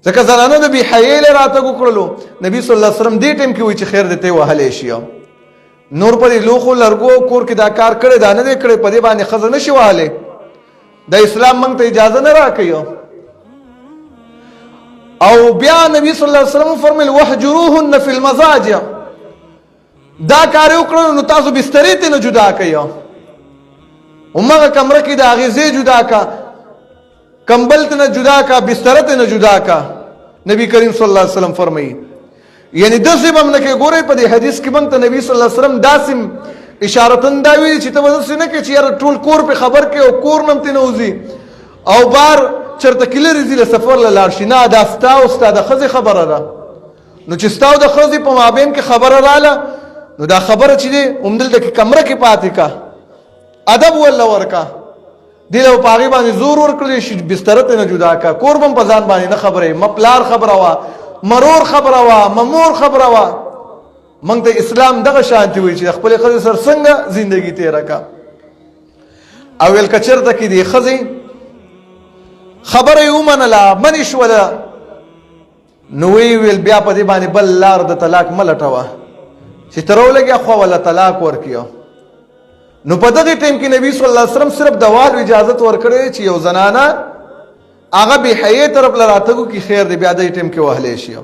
ځکه زنانه د بې حیې له راتګ وکړلو نبي صلی الله علیه وسلم دې ټیم کې وایي چې خیر دې ته وهلی شي نور په دې لوښو لرګو کور کې دا کار کړی دا نه دی کړی په دې باندې ښځه نشي وهلی د اسلام موږ ته اجازه نه راکوي او بیا نبی صلی الله علیه وسلم فرمیل وحجروهن فی المضاجع دا کار وکړو نو تاسو بسترې ته نه جدا کوي همغه کمره کې د هغې ځای جدا کا کمبل ته نه جدا کا بستره ته نه جدا کا نبی کریم صلی الله علیه وسلم فرمایي یعنی داسې به هم نه کوي ګورئ په دې حدیث کې موږ ته نبی صلی الله علیه وسلم داسې اشارتن دا ویلي چې ته به داسې نه کوې چې یاره ټول کور پې خبر کوې او کور نه هم ترې نه وځي او بار چېرته کې لرې ځي له سفر له لاړ شي نه دا ستا او ستا د ښځې خبره ده نو چې ستا او د ښځې په مابین کې خبره راله نو دا خبره چې دی همدلته کې کمره کې پاتې کا ادب ولله ورکه دې له په هغې باندې زور ورکړلی شي بستره ته نه جدا کا کور به هم په ځان باندې نه خبرې مپلار خبره وه مرور خبره وه ممور خبره وه موږ ته اسلام دغه شانتي وایي چې د خپلې ښځې سره څنګه زندګي تېره کا او ویل که چېرته کې دې ښځې خبره یې ومنله منې شوله نو ویل بیا په دې باندې بل لار د طلاق مه لټوه چې ته راولګیا خوا وله طلاق ورکړي نو په دغه ټیم کې نبی صلی الله علیه وسلم صرف د والو اجازت ورکړی چې یو زنانه هغه بې حیې طرف له راتګو کې خیر دی بیا دغه ټیم کې وهلی شي